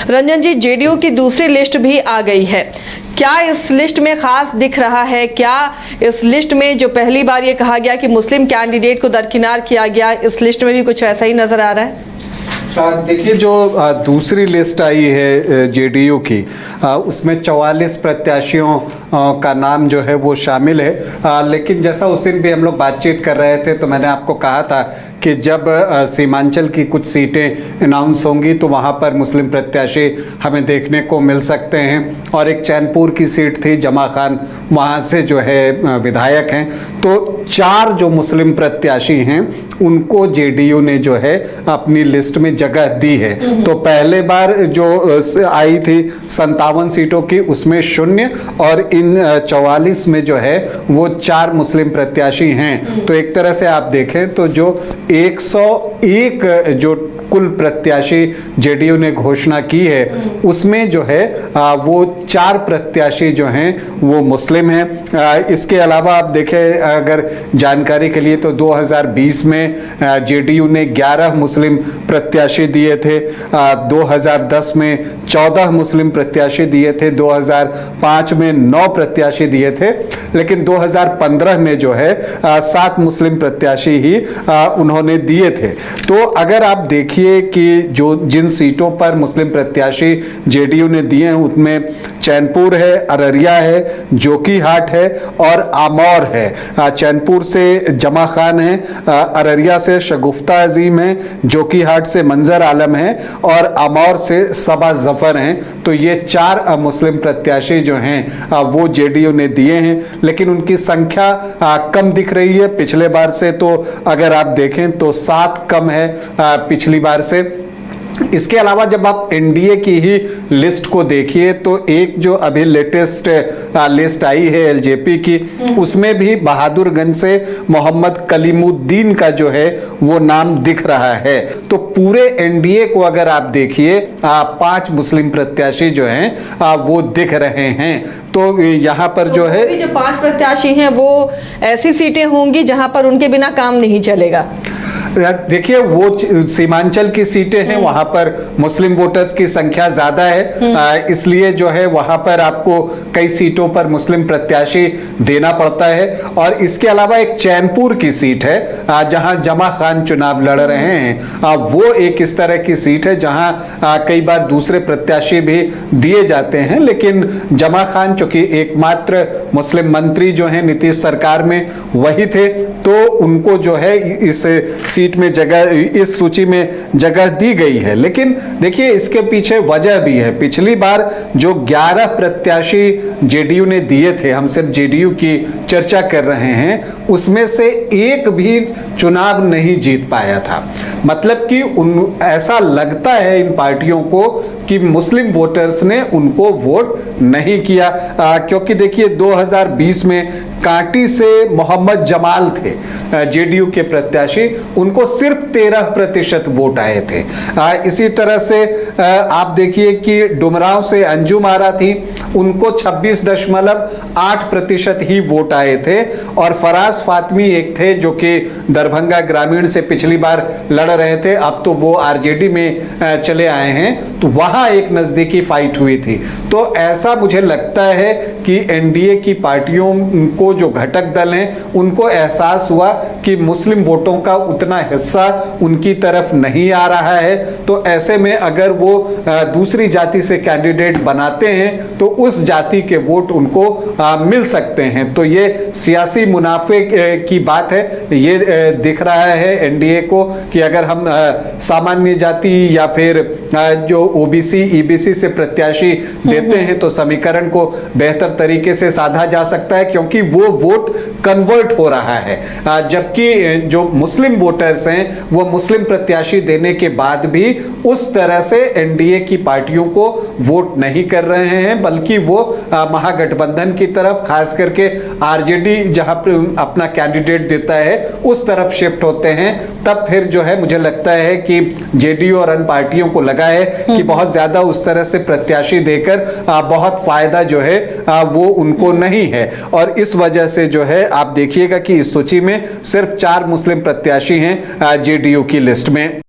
रंजन जी, JDU की दूसरी list भी आ गई है। क्या इस लिस्ट में खास दिख रहा है? क्या इस लिस्ट में जो पहली बार ये कहा गया कि मुस्लिम कैंडिडेट को दरकिनार किया गया, इस लिस्ट में भी कुछ ऐसा ही नजर आ रहा है? देखिए, जो दूसरी लिस्ट आई है जेडीयू की, उसमें 44 प्रत्याशियों का नाम जो है वो शामिल है। लेकिन जैसा उस दिन भी हम लोग बातचीत कर रहे थे तो मैंने आपको कहा था कि जब सीमांचल की कुछ सीटें अनाउंस होंगी तो वहाँ पर मुस्लिम प्रत्याशी हमें देखने को मिल सकते हैं। और एक चैनपुर की सीट थी, जमा खान वहाँ से जो है विधायक हैं। तो 4 जो मुस्लिम प्रत्याशी हैं उनको जेडीयू ने जो है अपनी लिस्ट में जगह दी है। तो पहले बार जो आई थी 57 सीटों की, उसमें 0 और इन 44 में जो है वो 4 मुस्लिम प्रत्याशी हैं। तो एक तरह से आप देखें तो जो 101 जो कुल प्रत्याशी जेडीयू ने घोषणा की है उसमें जो है वो 4 प्रत्याशी जो हैं वो मुस्लिम हैं। इसके अलावा आप देखें, अगर जानकारी के लिए, तो 2020 में जेडीयू ने 11 मुस्लिम प्रत्याशी दिए थे, 2010 में 14 मुस्लिम प्रत्याशी दिए थे, 2005 में 9 प्रत्याशी दिए थे, लेकिन 2015 में जो है 7 मुस्लिम प्रत्याशी ही उन्होंने दिए थे। तो अगर आप देखिए कि जो जिन सीटों पर मुस्लिम प्रत्याशी जेडीयू ने दिए हैं उनमें चैनपुर है, अररिया है, जोकीहाट है और आमौर है। चैनपुर से जमा खान है, अररिया से शगुफ्ता अजीम है, जोकीहाट से मंजर आलम है और आमौर से सबा जफर हैं। तो ये 4 मुस्लिम प्रत्याशी जो हैं वो जेडीयू ने दिए हैं, लेकिन उनकी संख्या कम दिख रही है पिछले बार से। तो अगर आप देखें तो 7 कम है पिछली बार से। इसके अलावा जब आप एनडीए की ही लिस्ट को देखिए तो एक जो अभी लेटेस्ट लिस्ट आई है एलजेपी की, उसमें भी बहादुरगंज से मोहम्मद कलीमुद्दीन का जो है वो नाम दिख रहा है। तो पूरे एनडीए को अगर आप देखिए 5 मुस्लिम प्रत्याशी जो हैं वो दिख रहे हैं। तो यहाँ पर जो है जो 5 प्रत्याशी हैं वो ऐसी सीटें होंगी जहां पर उनके बिना काम नहीं चलेगा। देखिए, वो सीमांचल की सीटें हैं, वहां पर मुस्लिम वोटर्स की संख्या ज्यादा है, इसलिए जो है वहां पर आपको कई सीटों पर मुस्लिम प्रत्याशी देना पड़ता है। और इसके अलावा एक चैनपुर की सीट है जहां जमा खान चुनाव लड़ रहे हैं, वो एक इस तरह की सीट है जहां कई बार दूसरे प्रत्याशी भी दिए जाते हैं, लेकिन जमा खान चूंकि एकमात्र मुस्लिम मंत्री जो है नीतीश सरकार में वही थे, तो उनको जो है इस सीट में जगह, इस सूची में जगह दी गई है। लेकिन देखिए, इसके पीछे वजह भी है। पिछली बार जो 11 प्रत्याशी जेडीयू ने दिए थे, हम सिर्फ जेडीयू की चर्चा कर रहे हैं, उसमें से एक भी चुनाव नहीं जीत पाया था। मतलब कि ऐसा लगता है इन पार्टियों को कि मुस्लिम वोटर्स ने उनको वोट नहीं किया, क्योंकि देखिए 2020 में कांटी से मोहम्मद जमाल थे जेडीयू के प्रत्याशी, उनको सिर्फ 13% वोट आए थे। इसी तरह से आप देखिए कि डुमरांव से अंजुम आरा थी, उनको 26.8% ही वोट आए थे। और फराज फातमी एक थे जो कि दरभंगा ग्रामीण से पिछली बार लड़ रहे थे, अब तो वो आरजेडी में चले आए हैं, तो वहां एक नजदीकी फाइट हुई थी। तो ऐसा मुझे लगता है कि एनडीए की पार्टियों को, जो घटक दल हैं, उनको एहसास हुआ कि मुस्लिम वोटों का उतना हिस्सा उनकी तरफ नहीं आ रहा है। तो ऐसे में अगर वो दूसरी जाति से कैंडिडेट बनाते हैं तो उस जाति के वोट उनको मिल सकते हैं। तो ये सियासी मुनाफे की बात है। ये दिख रहा है एनडीए को कि अगर हम सामान्य जाति या फिर जो ओबीसी ईबीसी से प्रत्याशी देते हैं तो समीकरण को बेहतर तरीके से साधा जा सकता है, क्योंकि वो वोट कन्वर्ट हो रहा है। जबकि जो मुस्लिम वोटर्स हैं वो मुस्लिम प्रत्याशी देने के बाद भी उस तरह से एनडीए की पार्टियों को वोट नहीं कर रहे हैं, बल्कि वो महागठबंधन की तरफ, खास करके आरजेडी जहां पर अपना कैंडिडेट देता है उस तरफ शिफ्ट होते हैं। तब फिर जो है मुझे लगता है कि जेडीयू और अन्य पार्टियों को लगा है कि बहुत ज्यादा उस तरह से प्रत्याशी देकर बहुत फायदा जो है वो उनको नहीं है। और इस वजह से जो है आप देखिएगा कि इस सूची में सिर्फ 4 मुस्लिम प्रत्याशी हैं जेडीयू की लिस्ट में।